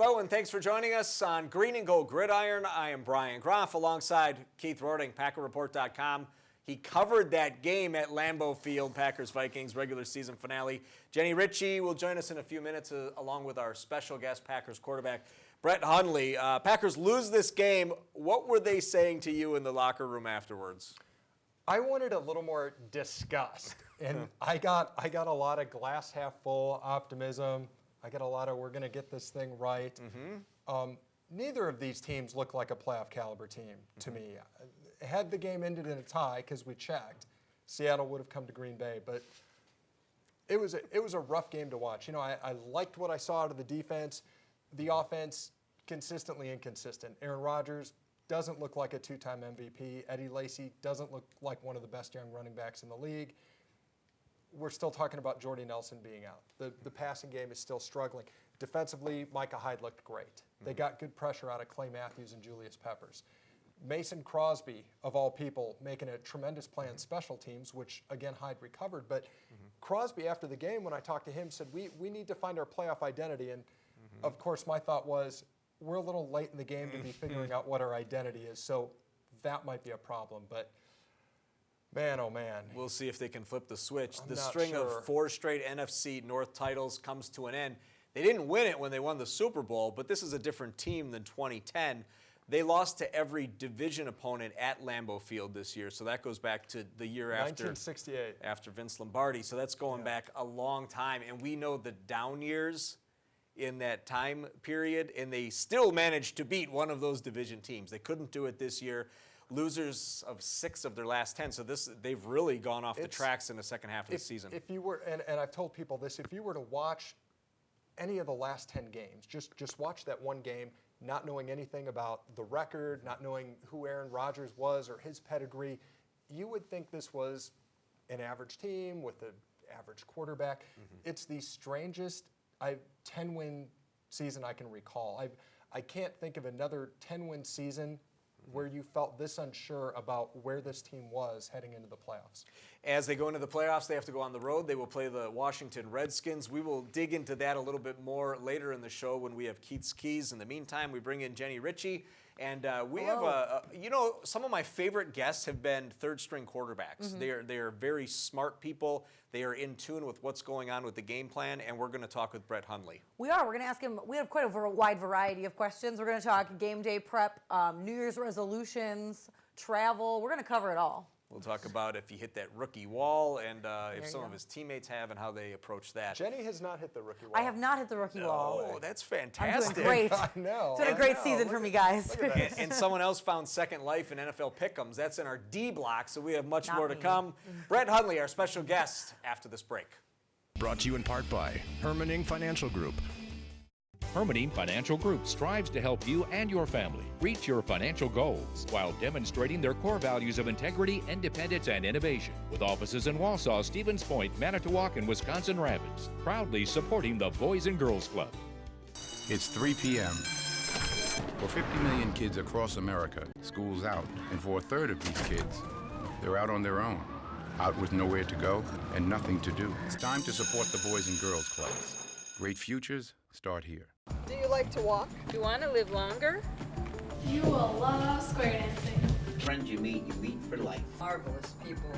Hello and thanks for joining us on Green and Gold Gridiron. I am Brian Groff alongside Keith Rorting, PackerReport.com. He covered that game at Lambeau Field, Packers-Vikings regular season finale. Jenny Ritchie will join us in a few minutes along with our special guest Packers quarterback, Brett Hundley. Packers lose this game. What were they saying to you in the locker room afterwards? I wanted a little more disgust, and I got a lot of glass half full optimism. I got a lot of we're going to get this thing right. Neither of these teams look like a playoff caliber team to me. Had the game ended in a tie, because we checked, Seattle would have come to Green Bay. But it was a rough game to watch. You know, I liked what I saw out of the defense. The offense, consistently inconsistent. Aaron Rodgers doesn't look like a two-time MVP. Eddie Lacy doesn't look like one of the best young running backs in the league. We're still talking about Jordy Nelson being out. The passing game is still struggling. Defensively, Micah Hyde looked great. They got good pressure out of Clay Matthews and Julius Peppers. Mason Crosby, of all people, making a tremendous play on special teams, which, again, Hyde recovered. But Crosby, after the game, when I talked to him, said, we need to find our playoff identity. And, of course, my thought was, we're a little late in the game to be figuring out what our identity is. So that might be a problem. But man, oh man. We'll see if they can flip the switch. I'm the not string sure. of 4 straight NFC North titles comes to an end. They didn't win it when they won the Super Bowl, but this is a different team than 2010. They lost to every division opponent at Lambeau Field this year, so that goes back to the year 1968. after Vince Lombardi. So that's going back a long time, and we know the down years in that time period, and they still managed to beat one of those division teams. They couldn't do it this year. Losers of 6 of their last 10, so they've really gone off the tracks in the second half of the season. If you were, and I've told people this, if you were to watch any of the last 10 games, just watch that one game, not knowing anything about the record, not knowing who Aaron Rodgers was or his pedigree, you would think this was an average team with an average quarterback. It's the strangest 10-win season I can recall. I can't think of another 10-win season where you felt this unsure about where this team was heading into the playoffs. As they go into the playoffs, they have to go on the road. They will play the Washington Redskins. We will dig into that a little bit more later in the show when we have Keith's Keys. In the meantime, we bring in Jenny Ritchie. And we have some of my favorite guests have been third-string quarterbacks. They are very smart people. They are in tune with what's going on with the game plan, and we're going to talk with Brett Hundley. We are. We're going to ask him. We have quite a wide variety of questions. We're going to talk game day prep, New Year's resolutions, travel. We're going to cover it all. We'll talk about if he hit that rookie wall and if some of his teammates have and how they approach that. Jenny has not hit the rookie wall. I have not hit the rookie wall. Oh, that's fantastic. I'm doing great. I know. It's been a great season for me, guys. And someone else found second life in NFL Pick'ems. That's in our D block, so we have much more to come. Brett Hundley, our special guest, after this break. Brought to you in part by Hermanning Financial Group. Hermanning Financial Group strives to help you and your family reach your financial goals while demonstrating their core values of integrity, independence, and innovation. With offices in Wausau, Stevens Point, Manitowoc, and Wisconsin Rapids, proudly supporting the Boys and Girls Club. It's 3 p.m. For 50 million kids across America, school's out. And for a third of these kids, they're out on their own, out with nowhere to go and nothing to do. It's time to support the Boys and Girls Clubs. Great futures start here. Do you like to walk? Do you want to live longer? You will love square dancing. Friends you meet for life. Marvelous people.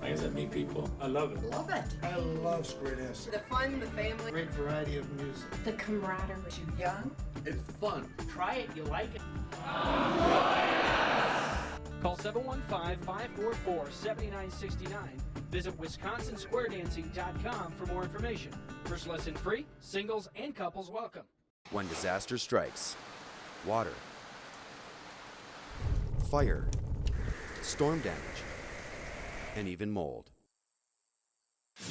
I guess I meet people. I love it. Love it. I love square dancing. The fun, the family. Great variety of music. The camaraderie. You young? It's fun. Try it, you like it. Call 715-544-7969. Visit WisconsinSquareDancing.com for more information. First lesson free, singles and couples welcome. When disaster strikes, water, fire, storm damage, and even mold,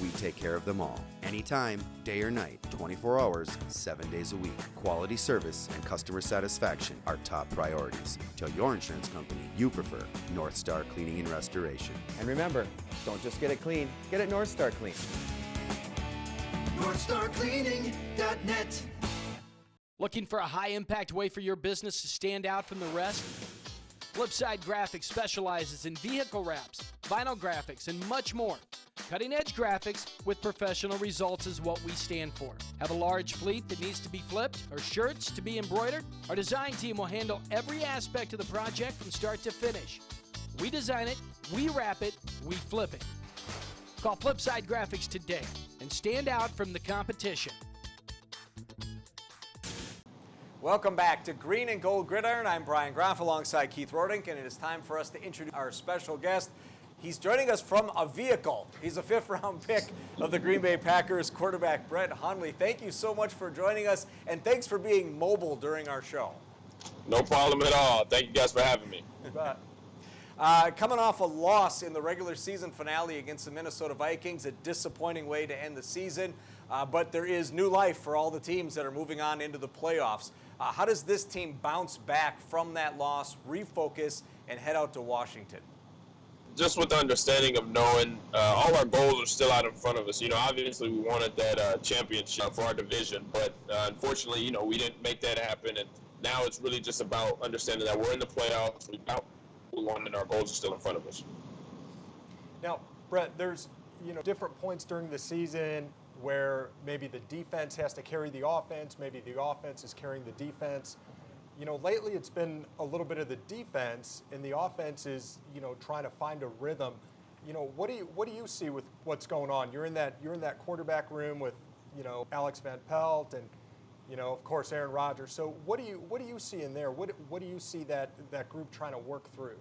we take care of them all. Anytime, day or night, 24 hours, 7 days a week. Quality service and customer satisfaction are top priorities. Tell your insurance company you prefer North Star Cleaning and Restoration. And remember, don't just get it clean, get it North Star Clean. NorthstarCleaning.net. Looking for a high-impact way for your business to stand out from the rest? Flipside Graphics specializes in vehicle wraps, vinyl graphics, and much more. Cutting-edge graphics with professional results is what we stand for. Have a large fleet that needs to be flipped or shirts to be embroidered? Our design team will handle every aspect of the project from start to finish. We design it, we wrap it, we flip it. Call Flipside Graphics today and stand out from the competition. Welcome back to Green and Gold Gridiron. I'm Brian Groff alongside Keith Rodink, and it is time for us to introduce our special guest. He's joining us from a vehicle. He's a fifth-round pick of the Green Bay Packers, quarterback Brett Hundley. Thank you so much for joining us, and thanks for being mobile during our show. No problem at all. Thank you guys for having me. You bet. Coming off a loss in the regular season finale against the Minnesota Vikings, a disappointing way to end the season, but there is new life for all the teams that are moving on into the playoffs. How does this team bounce back from that loss, refocus, and head out to Washington? Just with the understanding of knowing all our goals are still out in front of us. Obviously we wanted that championship for our division, but unfortunately, we didn't make that happen. And now it's really just about understanding that we're in the playoffs. We won, and our goals are still in front of us. Now, Brett, there's different points during the season where maybe the defense has to carry the offense, maybe the offense is carrying the defense. Lately it's been a little bit of the defense, and the offense is, trying to find a rhythm. What do you see with what's going on? You're in that quarterback room with, Alex Van Pelt and, of course, Aaron Rodgers. So what do you see in there? What do you see that group trying to work through?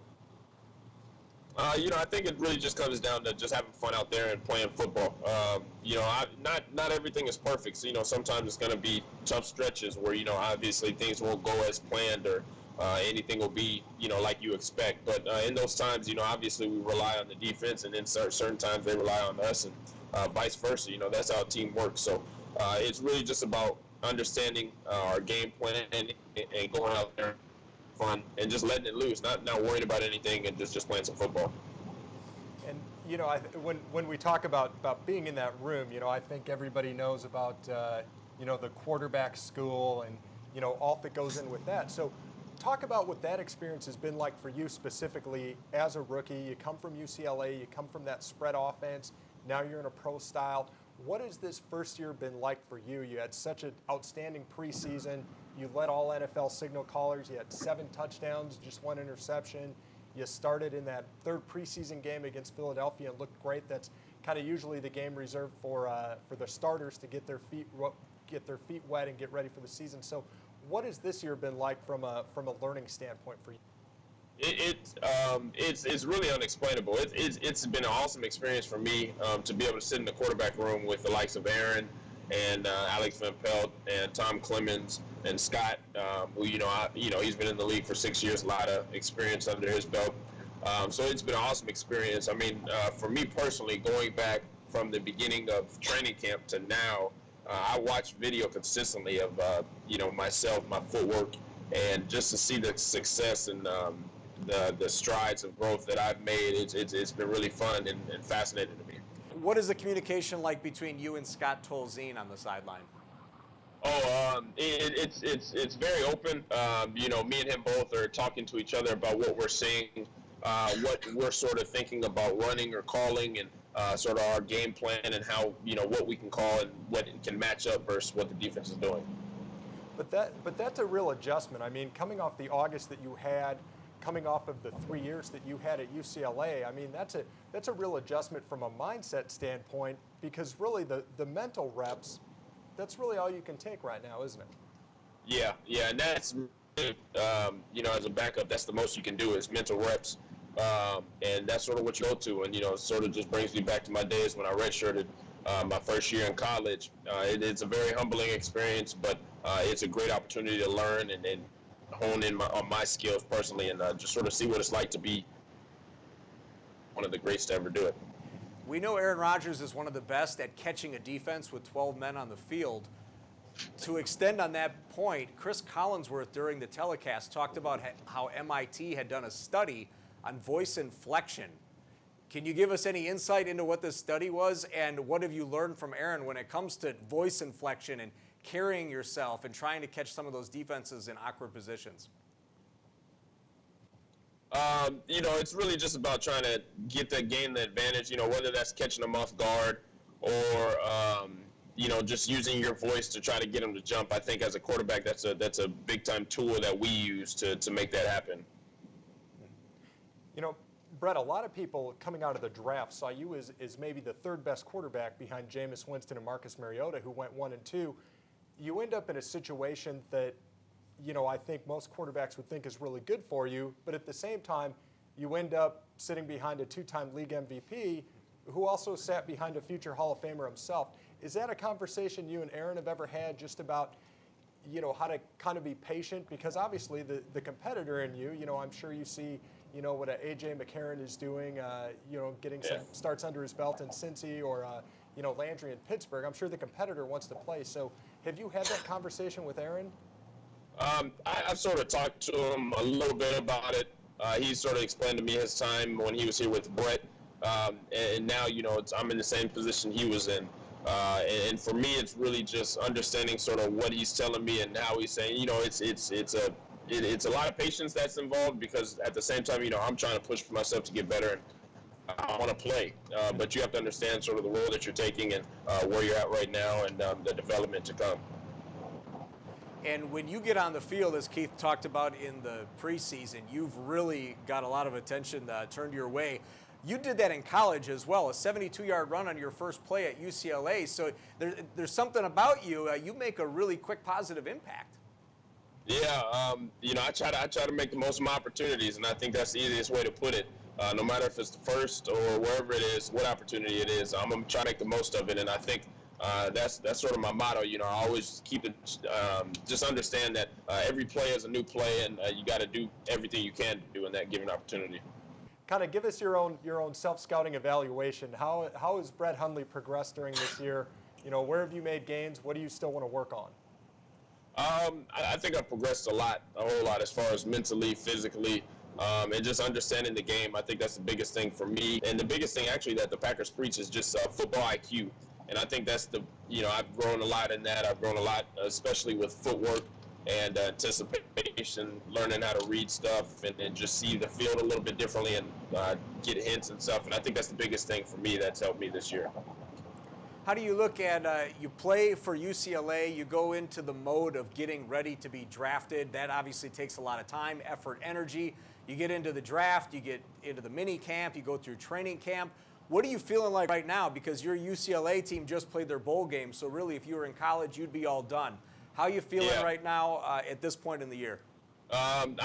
I think it really just comes down to just having fun out there and playing football. Not everything is perfect. So, sometimes it's going to be tough stretches where, obviously things won't go as planned or anything will be, like you expect. But in those times, obviously we rely on the defense, and then certain times they rely on us, and vice versa. That's how a team works. So it's really just about understanding our game plan and going out there fun and just letting it loose, not worrying about anything, and just playing some football. And when we talk about being in that room, I think everybody knows about the quarterback school and all that goes in with that. So talk about what that experience has been like for you specifically as a rookie. You come from UCLA, you come from that spread offense. Now you're in a pro style. What has this first year been like for you? You had such an outstanding preseason. You led all NFL signal callers. You had 7 touchdowns, just 1 interception. You started in that third preseason game against Philadelphia and looked great. That's kind of usually the game reserved for the starters to get their feet wet and get ready for the season. So, what has this year been like from a learning standpoint for you? It's really unexplainable. It's been an awesome experience for me to be able to sit in the quarterback room with the likes of Aaron and Alex Van Pelt and Tom Clemens and Scott, who he's been in the league for 6 years, a lot of experience under his belt. So it's been an awesome experience. I mean, for me personally, going back from the beginning of training camp to now, I watch video consistently of myself, my footwork, and just to see the success and the strides of growth that I've made, it's been really fun and fascinating to me. What is the communication like between you and Scott Tolzien on the sideline? It's very open. Me and him both are talking to each other about what we're seeing, what we're sort of thinking about running or calling, and sort of our game plan and how, what we can call and what it can match up versus what the defense is doing. But that's a real adjustment. I mean, coming off the August that you had, coming off of the 3 years that you had at UCLA, I mean, that's a real adjustment from a mindset standpoint, because really the mental reps, that's really all you can take right now, isn't it? Yeah, and that's, as a backup, that's the most you can do is mental reps, and that's sort of what you go to, and, it sort of just brings me back to my days when I redshirted my first year in college. It's a very humbling experience, but it's a great opportunity to learn and hone in on my skills personally, and just sort of see what it's like to be one of the greats to ever do it. We know Aaron Rodgers is one of the best at catching a defense with 12 men on the field. To extend on that point, Chris Collinsworth during the telecast talked about how MIT had done a study on voice inflection. Can you give us any insight into what this study was, and what have you learned from Aaron when it comes to voice inflection and carrying yourself and trying to catch some of those defenses in awkward positions? It's really just about trying to gain the advantage, whether that's catching them off guard or, just using your voice to try to get them to jump. I think as a quarterback, that's a big-time tool that we use to make that happen. Brett, a lot of people coming out of the draft saw you as maybe the third best quarterback behind Jameis Winston and Marcus Mariota, who went 1 and 2. You end up in a situation that, I think most quarterbacks would think is really good for you, but at the same time, you end up sitting behind a 2-time league MVP who also sat behind a future Hall of Famer himself. Is that a conversation you and Aaron have ever had just about, how to kind of be patient? Because obviously the competitor in you, I'm sure you see, what A.J. McCarron is doing, getting some starts under his belt in Cincy or, Landry in Pittsburgh. I'm sure the competitor wants to play. So have you had that conversation with Aaron? I've sort of talked to him a little bit about it. He sort of explained to me his time when he was here with Brett. And now, I'm in the same position he was in. And for me, it's really just understanding sort of what he's telling me and how he's saying, it's a lot of patience that's involved because at the same time, I'm trying to push for myself to get better and I want to play. But you have to understand sort of the role that you're taking and where you're at right now and the development to come. And when you get on the field, as Keith talked about in the preseason, you've really got a lot of attention turned your way. You did that in college as well, a 72-yard run on your first play at UCLA. So there's something about you. You make a really quick positive impact. Yeah, I try to make the most of my opportunities, and I think that's the easiest way to put it. No matter if it's the first or wherever it is, what opportunity it is, I'm going to try to make the most of it. And I think that's sort of my motto. I always keep it, just understand that every play is a new play, and you got to do everything you can to do in that given opportunity. Kind of give us your own self-scouting evaluation. How has Brett Hundley progressed during this year? Where have you made gains? What do you still want to work on? I think I've progressed a whole lot as far as mentally, physically, and just understanding the game. I think that's the biggest thing for me. And the biggest thing actually that the Packers preach is just football IQ. And I think that's I've grown a lot in that. I've grown a lot, especially with footwork and anticipation, learning how to read stuff and just see the field a little bit differently and get hints and stuff. And I think that's the biggest thing for me that's helped me this year. How do you look at, you play for UCLA, you go into the mode of getting ready to be drafted. That obviously takes a lot of time, effort, energy. You get into the draft, you get into the mini camp, you go through training camp. What are you feeling like right now? Because your UCLA team just played their bowl game, so really if you were in college, you'd be all done. How are you feeling right now at this point in the year? I'm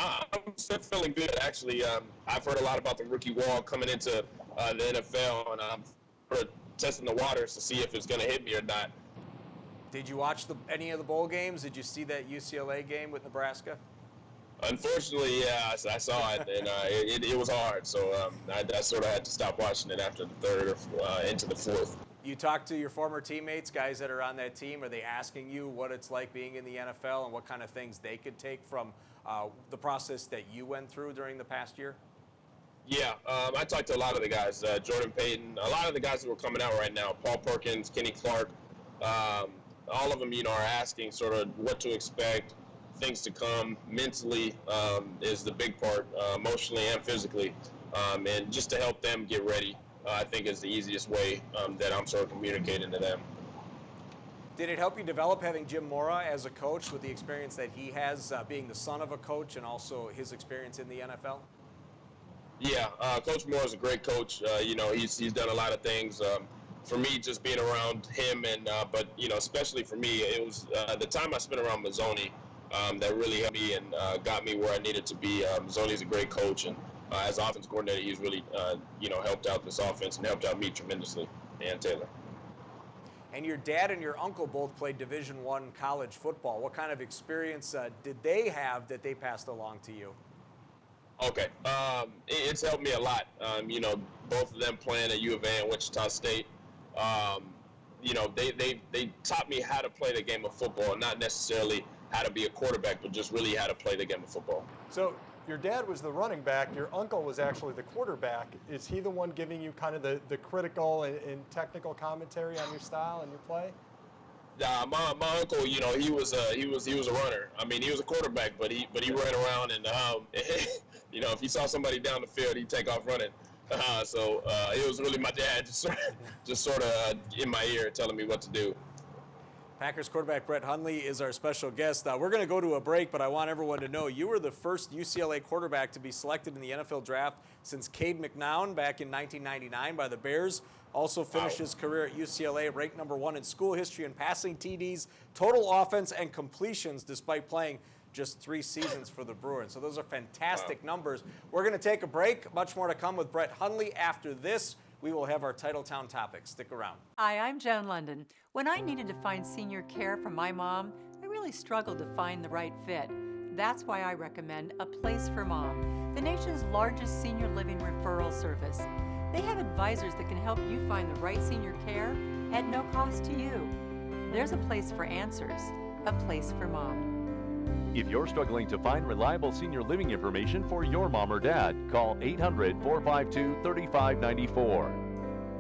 still feeling good, actually. I've heard a lot about the rookie wall coming into the NFL, and I'm sort of testing the waters to see if it's going to hit me or not. Did you watch any of the bowl games? Did you see that UCLA game with Nebraska? Unfortunately, yeah, I saw it, and it was hard. So I sort of had to stop watching it after the third or into the fourth. You talk to your former teammates, guys that are on that team. Are they asking you what it's like being in the NFL and what kind of things they could take from the process that you went through during the past year? Yeah, I talked to a lot of the guys, Jordan Payton, a lot of the guys that were coming out right now, Paul Perkins, Kenny Clark, all of them, are asking sort of what to expect, things to come. Mentally is the big part, emotionally and physically, and just to help them get ready, I think is the easiest way that I'm sort of communicating to them. Did it help you develop having Jim Mora as a coach with the experience that he has, being the son of a coach and also his experience in the NFL? Yeah, Coach Moore is a great coach. He's done a lot of things. For me, just being around him, and but especially for me, it was the time I spent around Mazzoni that really helped me and got me where I needed to be. Mazzoni's a great coach, and as offense coordinator, he's really helped out this offense and helped out me tremendously, and Taylor. And your dad and your uncle both played Division I college football. What kind of experience did they have that they passed along to you? Okay, it's helped me a lot. Both of them playing at U of A and Wichita State. They taught me how to play the game of football, not necessarily how to be a quarterback, but just really how to play the game of football. So your dad was the running back. Your uncle was actually the quarterback. Is he the one giving you kind of the critical and technical commentary on your style and your play? My uncle, he was a runner. I mean, he was a quarterback, but he ran around and if he saw somebody down the field, he'd take off running. So it was really my dad just sort of in my ear telling me what to do. Packers quarterback Brett Hundley is our special guest. We're going to go to a break, but I want everyone to know you were the first UCLA quarterback to be selected in the NFL draft since Cade McNown back in 1999 by the Bears. Also finished his career at UCLA ranked #1 in school history in passing TDs, total offense, and completions despite playing just 3 seasons for the Bruins. So those are fantastic numbers. We're going to take a break. Much more to come with Brett Hundley. After this, we will have our Titletown topics. Stick around. Hi, I'm Joan London. When I needed to find senior care for my mom, I really struggled to find the right fit. That's why I recommend A Place for Mom, the nation's largest senior living referral service. They have advisors that can help you find the right senior care at no cost to you. There's a place for answers, a place for mom. If you're struggling to find reliable senior living information for your mom or dad, call 800-452-3594.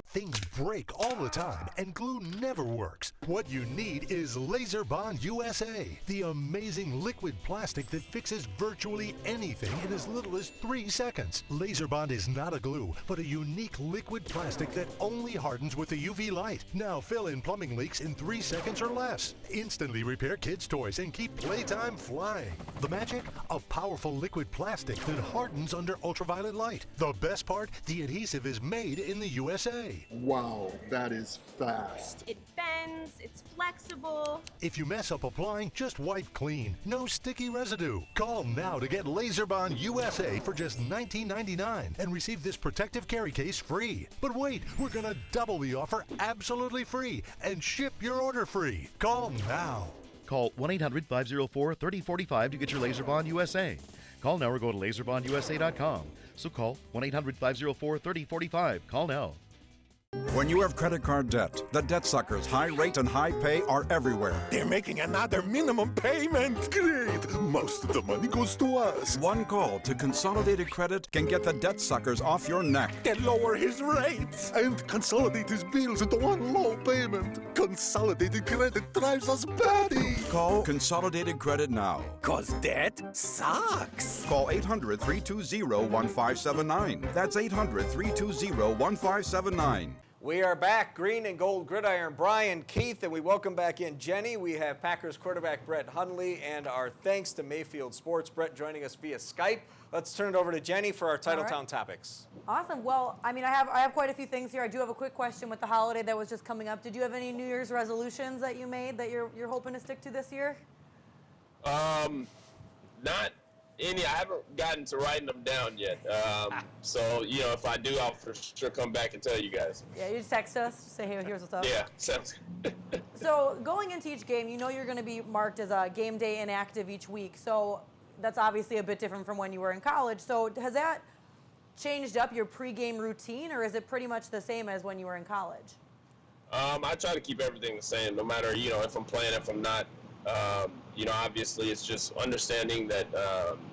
Things break all the time, and glue never works. What you need is Laser Bond USA, the amazing liquid plastic that fixes virtually anything in as little as 3 seconds. Laser Bond is not a glue, but a unique liquid plastic that only hardens with the UV light. Now fill in plumbing leaks in 3 seconds or less. Instantly repair kids' toys and keep playtime flying. The magic? A powerful liquid plastic that hardens under ultraviolet light. The best part? The adhesive is made in the USA. Wow, that is fast. It bends, it's flexible. If you mess up applying, just wipe clean. No sticky residue. Call now to get Laser Bond USA for just $19.99 and receive this protective carry case free. But wait, we're going to double the offer absolutely free and ship your order free. Call now. Call 1-800-504-3045 to get your Laser Bond USA. Call now or go to laserbondusa.com. So call 1-800-504-3045. Call now. When you have credit card debt, the debt suckers, high rate and high pay are everywhere. They're making another minimum payment. Great. Most of the money goes to us. One call to Consolidated Credit can get the debt suckers off your neck. They lower his rates and consolidate his bills into one low payment. Consolidated Credit drives us batty. Call Consolidated Credit now. 'Cause debt sucks. Call 800-320-1579. That's 800-320-1579. We are back, green and gold gridiron, Brian, Keith, and we welcome back in Jenny. We have Packers quarterback Brett Hundley, and our thanks to Mayfield Sports. Brett joining us via Skype. Let's turn it over to Jenny for our Titletown topics. Awesome. Well, I mean, I have quite a few things here. I do have a quick question with the holiday that was just coming up. Did you have any New Year's resolutions that you made that you're hoping to stick to this year? Not any. I haven't gotten to writing them down yet. So, if I do, I'll for sure come back and tell you guys. Yeah, you just text us, say, hey, here's what's up. Yeah, sounds good. So going into each game, you know you're going to be marked as a game day inactive each week. So that's obviously a bit different from when you were in college. So has that changed up your pregame routine, or is it pretty much the same as when you were in college? I try to keep everything the same, no matter, if I'm playing, if I'm not. Obviously it's just understanding that,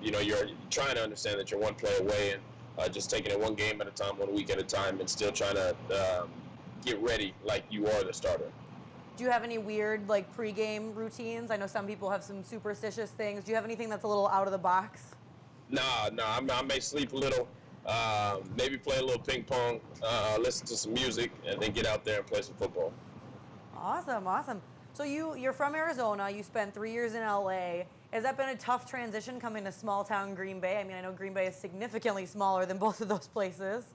you're trying to understand that you're one play away and just taking it one game at a time, 1 week at a time, and still trying to get ready like you are the starter. Do you have any weird, pregame routines? I know some people have some superstitious things. Do you have anything that's a little out of the box? No, I may sleep a little, maybe play a little ping pong, listen to some music, and then get out there and play some football. Awesome, awesome. So you're from Arizona. You spent 3 years in LA. Has that been a tough transition coming to small town Green Bay? I mean, I know Green Bay is significantly smaller than both of those places.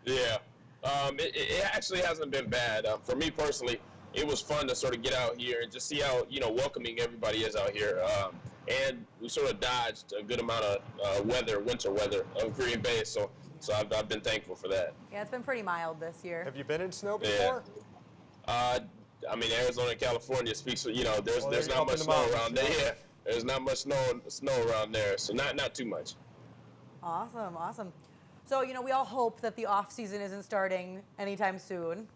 Yeah, it actually hasn't been bad. For me personally, it was fun to sort of get out here and just see how, welcoming everybody is out here. And we sort of dodged a good amount of winter weather of Green Bay, so I've been thankful for that. Yeah, it's been pretty mild this year. Have you been in snow before? Yeah. Arizona and California speaks, there's not much snow around there. Yeah, there's not much snow around there, so not too much. Awesome, awesome. So, we all hope that the off season isn't starting anytime soon.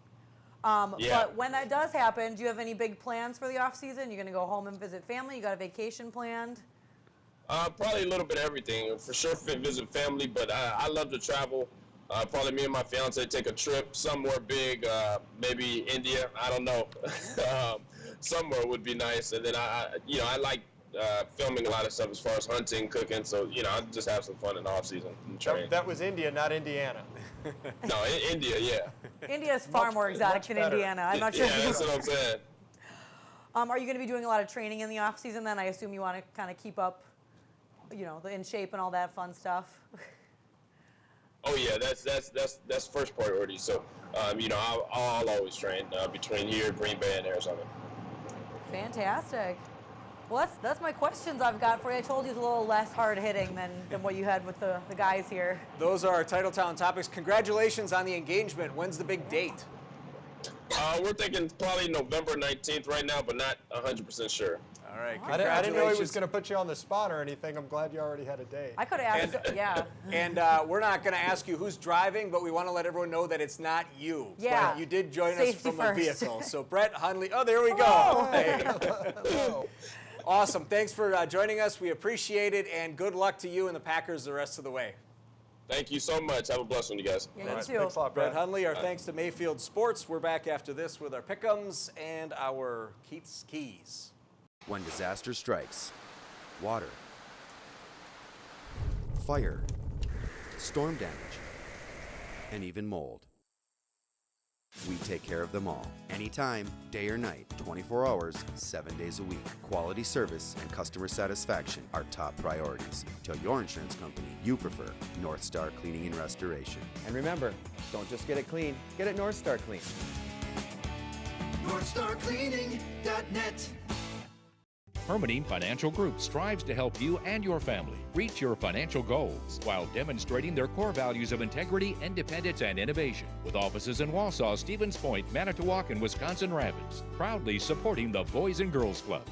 But when that does happen, do you have any big plans for the off season? You're going to go home and visit family? You got a vacation planned? Probably a little bit of everything. For sure visit family, but I love to travel. Probably me and my fiance take a trip somewhere big, maybe India. I don't know. Somewhere would be nice. And then I like filming a lot of stuff as far as hunting, cooking. So, you know, I just have some fun in the off season and train. That was India, not Indiana. No, India, yeah. India is far more exotic than Indiana. I'm not sure. Yeah, that's what I'm saying. Are you going to be doing a lot of training in the off season then? I assume you want to kind of keep up, you know, in shape and all that fun stuff. Oh yeah, that's first priority. So, you know, I'll always train between here, Green Bay, and Arizona. Fantastic. Well, that's my questions I've got for you. I told you it's a little less hard-hitting than what you had with the guys here. Those are our Titletown topics. Congratulations on the engagement. When's the big date? We're thinking probably November 19th right now, but not 100% sure. All right, I didn't know he was going to put you on the spot or anything. I'm glad you already had a date. I could have asked, yeah. And we're not going to ask you who's driving, but we want to let everyone know that it's not you. Yeah. But you did join Safety us from a first. vehicle. So Brett Hundley, oh, there we go. Hello. Hey. Hello. Awesome. Thanks for joining us. We appreciate it, and good luck to you and the Packers the rest of the way. Thank you so much. Have a blessed one, you guys. Yeah, you too. Thanks a lot, Brett Hundley, our thanks to Mayfield Sports. We're back after this with our pick'ems and our Keith's Keys. When disaster strikes, water, fire, storm damage, and even mold, we take care of them all. Anytime, day or night, 24 hours, 7 days a week. Quality service and customer satisfaction are top priorities. Tell your insurance company you prefer North Star Cleaning and Restoration. And remember, don't just get it clean, get it North Star clean. NorthstarCleaning.net. Hermione Financial Group strives to help you and your family reach your financial goals while demonstrating their core values of integrity, independence, and innovation. With offices in Wausau, Stevens Point, Manitowoc, and Wisconsin Rapids, proudly supporting the Boys and Girls Club.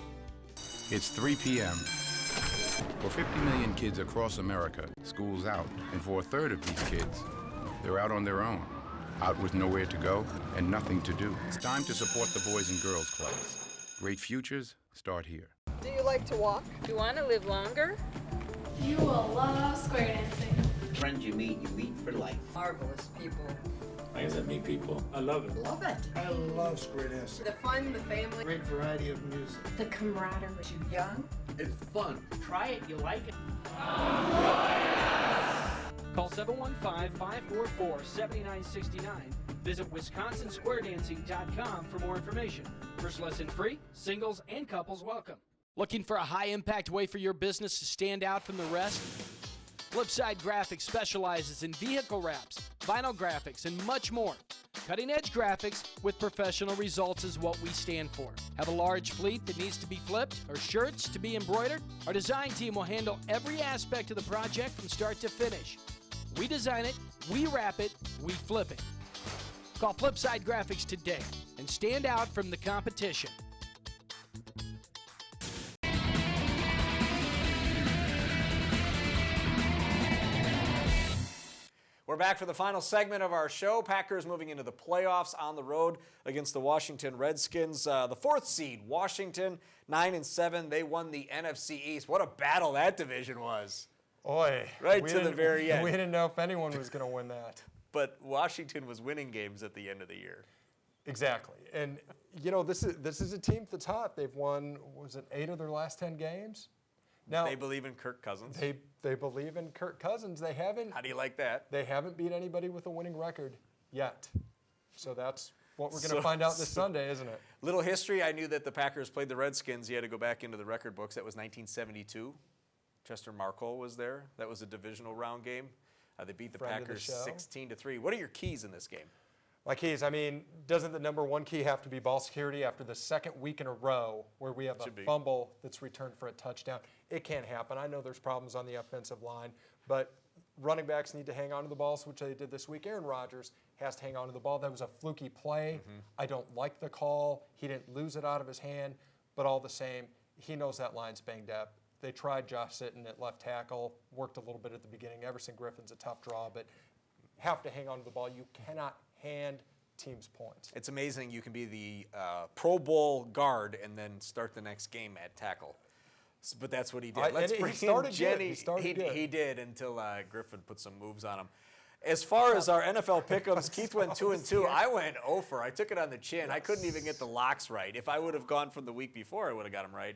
It's 3 p.m. For 50 million kids across America, school's out. And for a third of these kids, they're out on their own, out with nowhere to go and nothing to do. It's time to support the Boys and Girls Clubs. Great futures start here. Do you like to walk? Do you want to live longer? You will love square dancing. Friends you meet for life. Marvelous people. I guess I meet people. I love it. Love it. I love square dancing. The fun, the family. Great variety of music. The camaraderie. Too young? It's fun. Try it, you'll like it. Call 715-544-7969. Visit WisconsinSquareDancing.com for more information. First lesson free, singles and couples welcome. Looking for a high-impact way for your business to stand out from the rest? Flipside Graphics specializes in vehicle wraps, vinyl graphics, and much more. Cutting-edge graphics with professional results is what we stand for. Have a large fleet that needs to be flipped or shirts to be embroidered? Our design team will handle every aspect of the project from start to finish. We design it, we wrap it, we flip it. Call Flipside Graphics today and stand out from the competition. We're back for the final segment of our show. Packers moving into the playoffs on the road against the Washington Redskins. The fourth seed, Washington, 9-7. They won the NFC East. What a battle that division was. Oy. Right to the very end. We didn't know if anyone was going to win that. But Washington was winning games at the end of the year. Exactly. And, you know, this is a team that's hot. They've won, was it 8 of their last 10 games? Now, they believe in Kirk Cousins. They believe in Kirk Cousins. They haven't. How do you like that? They haven't beat anybody with a winning record yet. So that's what we're going to find out this Sunday, isn't it? Little history. I knew that the Packers played the Redskins. You had to go back into the record books. That was 1972. Chester Markle was there. That was a divisional round game. They beat the Packers 16-3. What are your keys in this game? My keys, I mean, doesn't the number one key have to be ball security after the second week in a row where we have a fumble that's returned for a touchdown? It can't happen. I know there's problems on the offensive line, but running backs need to hang on to the balls, which they did this week. Aaron Rodgers has to hang on to the ball. That was a fluky play. I don't like the call. He didn't lose it out of his hand, but all the same, he knows that line's banged up. They tried Josh Sitton at left tackle, worked a little bit at the beginning. Everson Griffin's a tough draw, but have to hang on to the ball. You cannot hand teams points. It's amazing you can be the Pro Bowl guard and then start the next game at tackle. But that's what he did. Let's bring in Jenny. He did until Griffin put some moves on him. As far as our NFL pick'ems, Keith went 2-2. I went 0 I took it on the chin. I couldn't even get the locks right. If I would have gone from the week before, I would have got them right.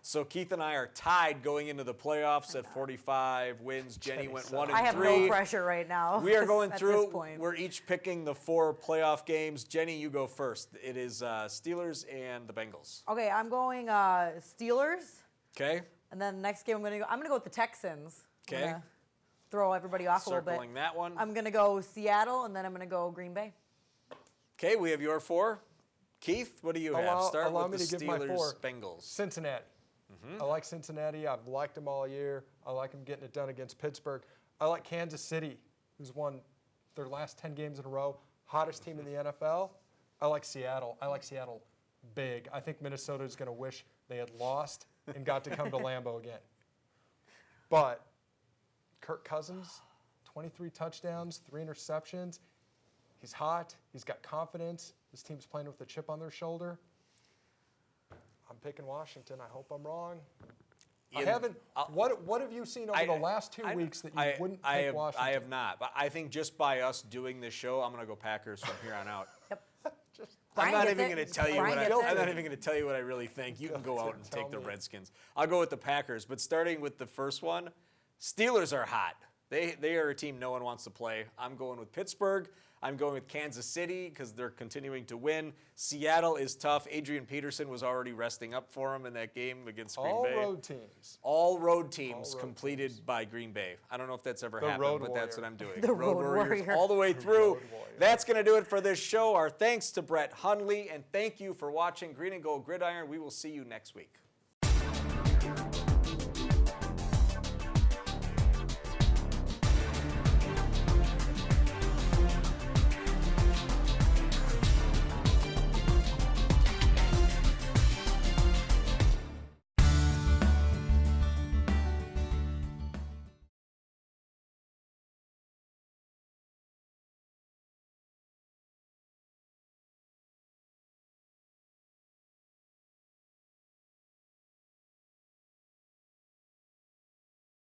So Keith and I are tied going into the playoffs at 45 wins. Jenny went 1-3. I have no pressure right now. We are going at through. This point. We're each picking the 4 playoff games. Jenny, you go first. It is Steelers and the Bengals. Okay, I'm going Steelers. Okay. And then the next game I'm gonna go with the Texans. Okay. Throw everybody off a little bit. Circling that one. I'm gonna go Seattle, and then I'm gonna go Green Bay. Okay, we have your 4. Keith, what do you have? Start allow with me the to give my 4. Steelers, Bengals. Cincinnati. I like Cincinnati. I've liked them all year. I like them getting it done against Pittsburgh. I like Kansas City, who's won their last 10 games in a row. Hottest team in the NFL. I like Seattle. I like Seattle big. I think Minnesota is going to wish they had lost and got to come to Lambeau again. But Kirk Cousins, 23 touchdowns, 3 interceptions. He's hot. He's got confidence. His team's playing with a chip on their shoulder. I'm picking Washington. I hope I'm wrong. I haven't. What have you seen over the last 2 weeks that you wouldn't pick Washington? I have not. But I think just by us doing this show, I'm going to go Packers from here on out. I'm not even going to tell you what I'm not even going to tell you what I really think. You can go out and take the Redskins. I'll go with the Packers. But starting with the first one, Steelers are hot. They are a team no one wants to play. I'm going with Pittsburgh. I'm going with Kansas City because they're continuing to win. Seattle is tough. Adrian Peterson was already resting up for him in that game against Green Bay. All road teams. All road teams completed by Green Bay. I don't know if that's ever happened, but that's what I'm doing. The Road Warrior. All the way through. That's going to do it for this show. Our thanks to Brett Hundley, and thank you for watching Green and Gold Gridiron. We will see you next week.